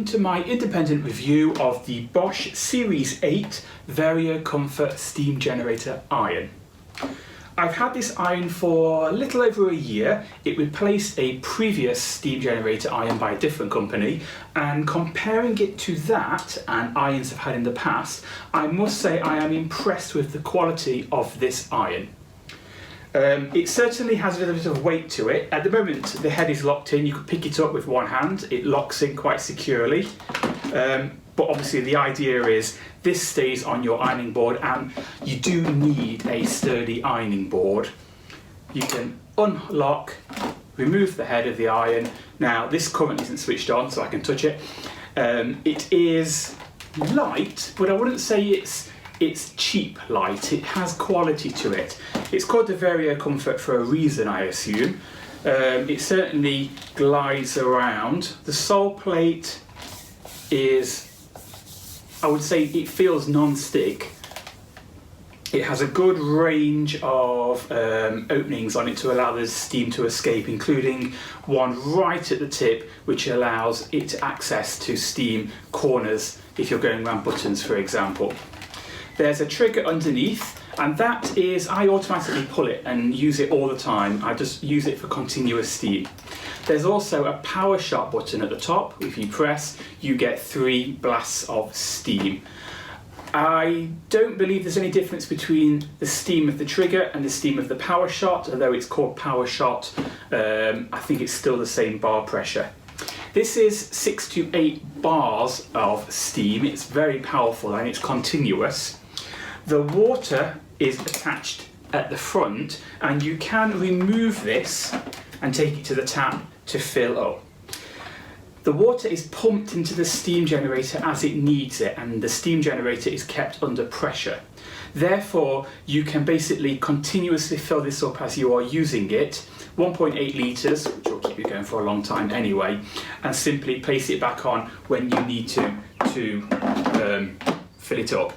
to my independent review of the Bosch Series 8 Vario Comfort Steam Generator Iron. I've had this iron for a little over a year. It replaced a previous steam generator iron by a different company, and comparing it to that and irons I've had in the past, I must say I am impressed with the quality of this iron. It certainly has a little bit of weight to it. At the moment the head is locked in, you can pick it up with one hand, it locks in quite securely. But obviously the idea is this stays on your ironing board, and you do need a sturdy ironing board. You can unlock, remove the head of the iron. Now this currently isn't switched on so I can touch it. It is light, but I wouldn't say it's cheap light. It has quality to it. It's called the Vario Comfort for a reason, I assume. It certainly glides around. The sole plate is, I would say, it feels non-stick. It has a good range of openings on it to allow the steam to escape, including one right at the tip which allows it access to steam corners if you're going around buttons, for example. There's a trigger underneath, and that is, I automatically pull it and use it all the time. I just use it for continuous steam. There's also a power shot button at the top. If you press, you get 3 blasts of steam. I don't believe there's any difference between the steam of the trigger and the steam of the power shot, although it's called power shot. I think it's still the same bar pressure. This is 6 to 8 bars of steam. It's very powerful and it's continuous. The water is attached at the front, and you can remove this and take it to the tap to fill up. The water is pumped into the steam generator as it needs it, and the steam generator is kept under pressure. Therefore, you can basically continuously fill this up as you are using it, 1.8 litres, which will keep you going for a long time anyway, and simply place it back on when you need to fill it up.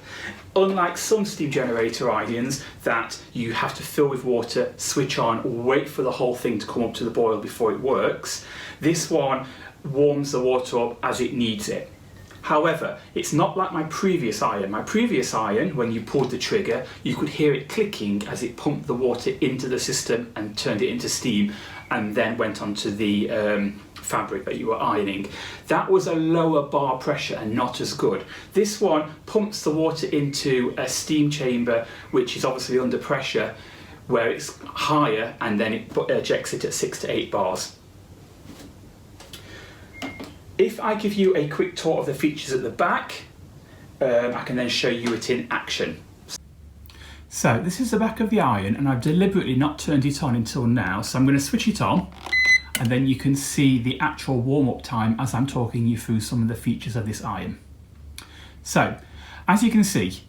Unlike some steam generator irons that you have to fill with water, switch on, wait for the whole thing to come up to the boil before it works, this one warms the water up as it needs it. However, it's not like my previous iron. My previous iron, when you pulled the trigger, you could hear it clicking as it pumped the water into the system and turned it into steam, and then went onto the fabric that you were ironing. That was a lower bar pressure and not as good. This one pumps the water into a steam chamber which is obviously under pressure, where it's higher, and then it ejects it at 6 to 8 bars. If I give you a quick tour of the features at the back, I can then show you it in action. So this is the back of the iron, and I've deliberately not turned it on until now, so I'm going to switch it on, and then you can see the actual warm-up time as I'm talking you through some of the features of this iron. So, as you can see,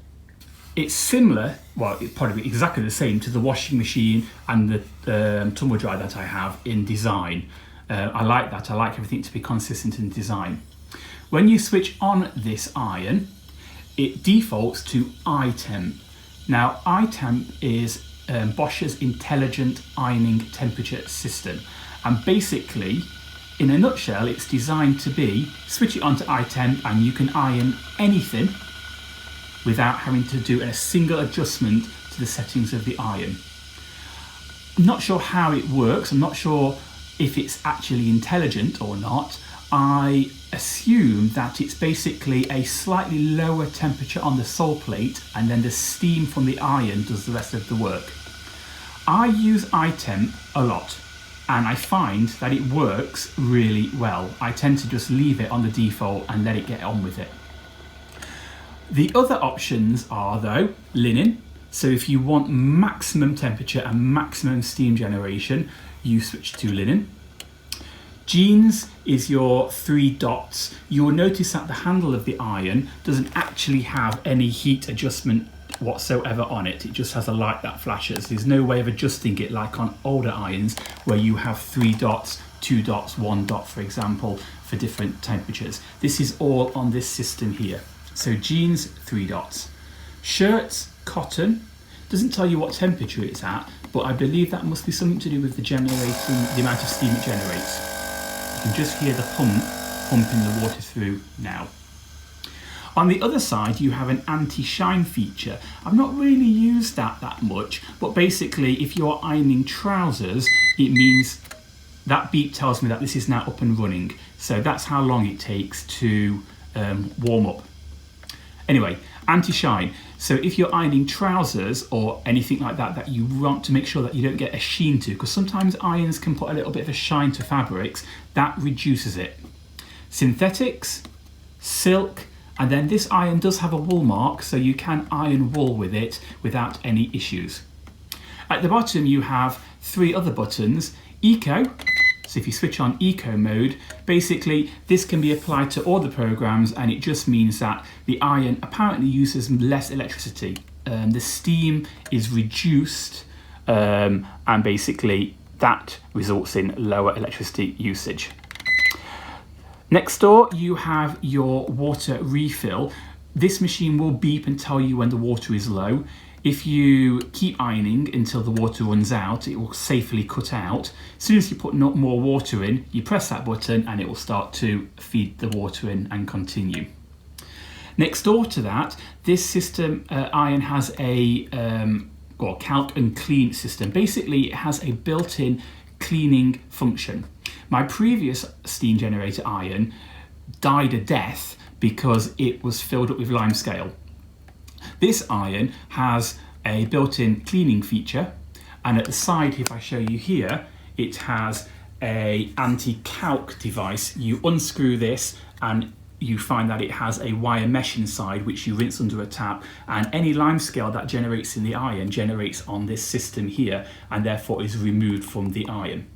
it's similar, well, it's probably exactly the same to the washing machine and the tumble dryer that I have in design. I like that. I like everything to be consistent in design. When you switch on this iron, it defaults to i-temp. Now, i-temp is Bosch's intelligent ironing temperature system, and basically, in a nutshell, it's designed to be, switch it on to i-temp and you can iron anything without having to do a single adjustment to the settings of the iron. I'm not sure how it works. I'm not sure if it's actually intelligent or not. I assume that it's basically a slightly lower temperature on the sole plate, and then the steam from the iron does the rest of the work. I use i-temp a lot, and I find that it works really well. I tend to just leave it on the default and let it get on with it. The other options are, though, linen. So if you want maximum temperature and maximum steam generation, you switch to linen. Jeans is your 3 dots. You will notice that the handle of the iron doesn't actually have any heat adjustment whatsoever on it. It just has a light that flashes. There's no way of adjusting it like on older irons where you have 3 dots, 2 dots, 1 dot, for example, for different temperatures. This is all on this system here. So jeans, 3 dots. Shirts, cotton. Doesn't tell you what temperature it's at, but I believe that must be something to do with the amount of steam it generates. You can just hear the pump pumping the water through now. On the other side, you have an anti-shine feature. I've not really used that much, but basically if you're ironing trousers, it means that beep tells me that this is now up and running. So that's how long it takes to warm up. Anyway, anti-shine. So if you're ironing trousers or anything like that, that you want to make sure that you don't get a sheen to, because sometimes irons can put a little bit of a shine to fabrics, that reduces it. Synthetics, silk, and then this iron does have a wool mark, so you can iron wool with it without any issues. At the bottom you have 3 other buttons. Eco, so if you switch on eco mode, basically this can be applied to all the programs, and it just means that the iron apparently uses less electricity. The steam is reduced, and basically that results in lower electricity usage. Next door you have your water refill. This machine will beep and tell you when the water is low. If you keep ironing until the water runs out, it will safely cut out. As soon as you put more water in, you press that button and it will start to feed the water in and continue. Next door to that, this system iron has a calc and clean system. Basically it has a built-in cleaning function. My previous steam generator iron died a death because it was filled up with limescale. This iron has a built-in cleaning feature, and at the side, if I show you here, it has a anti-calc device. You unscrew this and you find that it has a wire mesh inside which you rinse under a tap, and any limescale that generates in the iron generates on this system here and therefore is removed from the iron.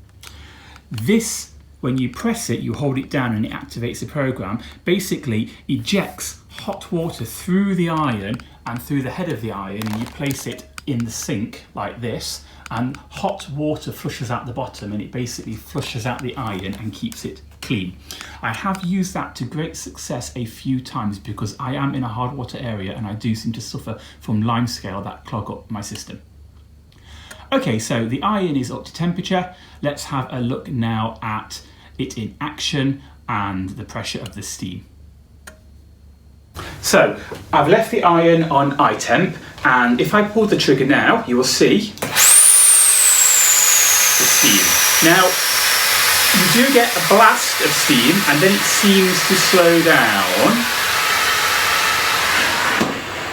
This, when you press it, you hold it down and it activates the program, basically ejects hot water through the iron and through the head of the iron, and you place it in the sink like this, and hot water flushes out the bottom and it basically flushes out the iron and keeps it clean. I have used that to great success a few times because I am in a hard water area and I do seem to suffer from limescale that clog up my system. Okay, so the iron is up to temperature. Let's have a look now at it in action and the pressure of the steam. So I've left the iron on i-temp, and if I pull the trigger now, you will see the steam. Now, you do get a blast of steam and then it seems to slow down.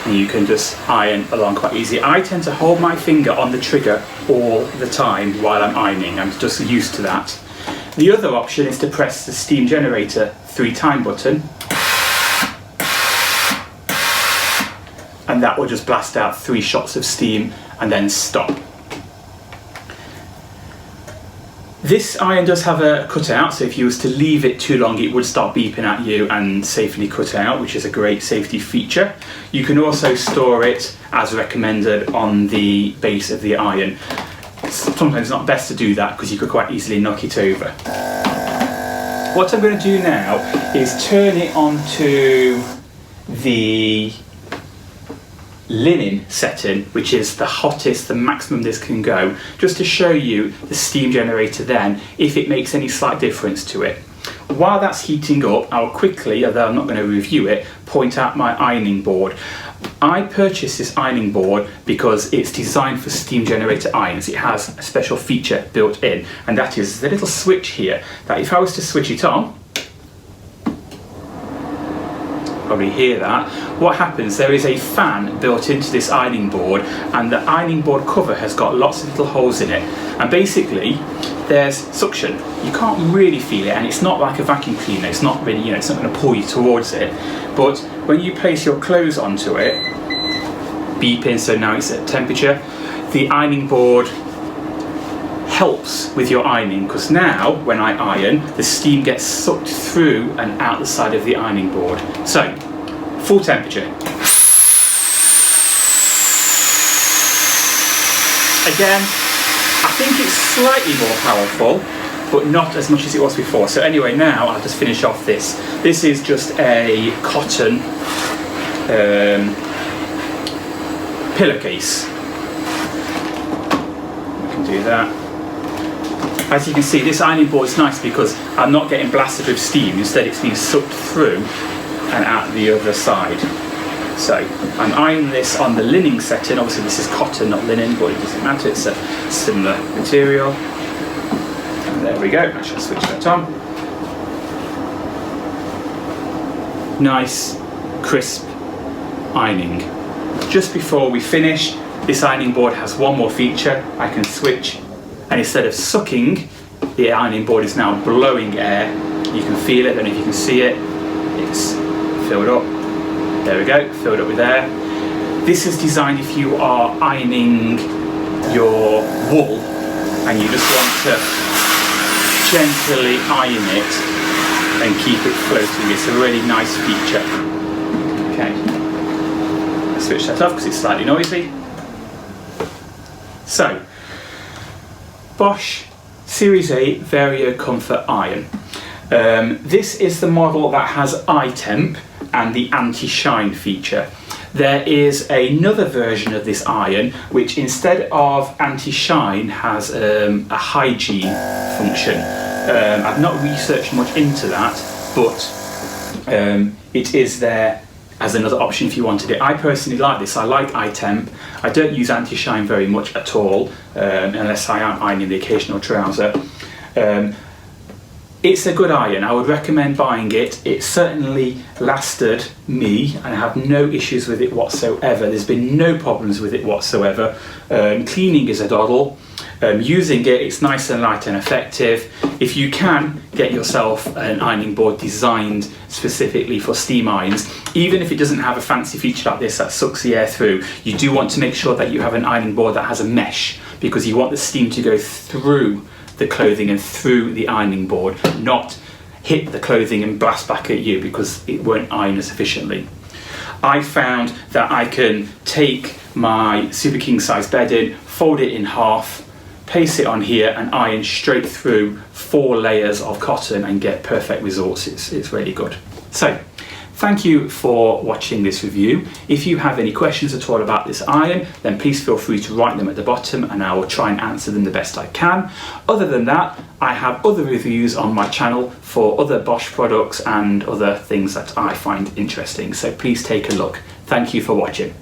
And you can just iron along quite easy. I tend to hold my finger on the trigger all the time while I'm ironing. I'm just used to that. The other option is to press the steam generator 3-time button, and that will just blast out 3 shots of steam and then stop. This iron does have a cutout, so if you was to leave it too long it would start beeping at you and safely cut out, which is a great safety feature. You can also store it as recommended on the base of the iron. Sometimes it's not best to do that because you could quite easily knock it over. What I'm going to do now is turn it onto the linen setting, which is the hottest, the maximum this can go, just to show you the steam generator then, if it makes any slight difference to it. While that's heating up, I'll quickly, although I'm not going to review it, point out my ironing board. I purchased this ironing board because it's designed for steam generator irons. It has a special feature built in, and that is the little switch here, that if I was to switch it on, probably hear that. What happens, there is a fan built into this ironing board, and the ironing board cover has got lots of little holes in it, and basically there's suction. You can't really feel it, and it's not like a vacuum cleaner. It's not really, it's not going to pull you towards it, but when you place your clothes onto it, beeping, so now it's at temperature, the ironing board helps with your ironing, because now when I iron, the steam gets sucked through and out the side of the ironing board. So, full temperature. Again, I think it's slightly more powerful, but not as much as it was before. So anyway, now I'll just finish off this. This is just a cotton pillowcase. You can do that. As you can see, this ironing board is nice because I'm not getting blasted with steam, instead it's being sucked through and out the other side. So I'm ironing this on the linen setting. Obviously this is cotton, not linen, but it doesn't matter, it's a similar material. And there we go, I shall switch that on. Nice, crisp ironing. Just before we finish, this ironing board has one more feature. I can switch, and instead of sucking, the ironing board is now blowing air. You can feel it, I don't know if you can see it. It's filled up. There we go, filled up with air. This is designed if you are ironing your wool and you just want to gently iron it and keep it floating. It's a really nice feature. Okay, let's switch that off because it's slightly noisy. So, Bosch Series 8 Vario Comfort Iron. This is the model that has i-temp and the anti-shine feature. There is another version of this iron which, instead of anti-shine, has a hygiene function. I've not researched much into that, but it is there as another option if you wanted it. I personally like this. I like i-temp. I don't use anti-shine very much at all, unless I am ironing the occasional trouser. It's a good iron. I would recommend buying it. It certainly lasted me, and I have no issues with it whatsoever. There's been no problems with it whatsoever. Cleaning is a doddle. Using it, it's nice and light and effective. If you can, get yourself an ironing board designed specifically for steam irons. Even if it doesn't have a fancy feature like this that sucks the air through, you do want to make sure that you have an ironing board that has a mesh, because you want the steam to go through the clothing and through the ironing board, not hit the clothing and blast back at you, because it won't iron as efficiently. I found that I can take my super king size bedding, fold it in half, place it on here and iron straight through 4 layers of cotton and get perfect results. It's really good. So, thank you for watching this review. If you have any questions at all about this iron, then please feel free to write them at the bottom and I will try and answer them the best I can. Other than that, I have other reviews on my channel for other Bosch products and other things that I find interesting, so please take a look. Thank you for watching.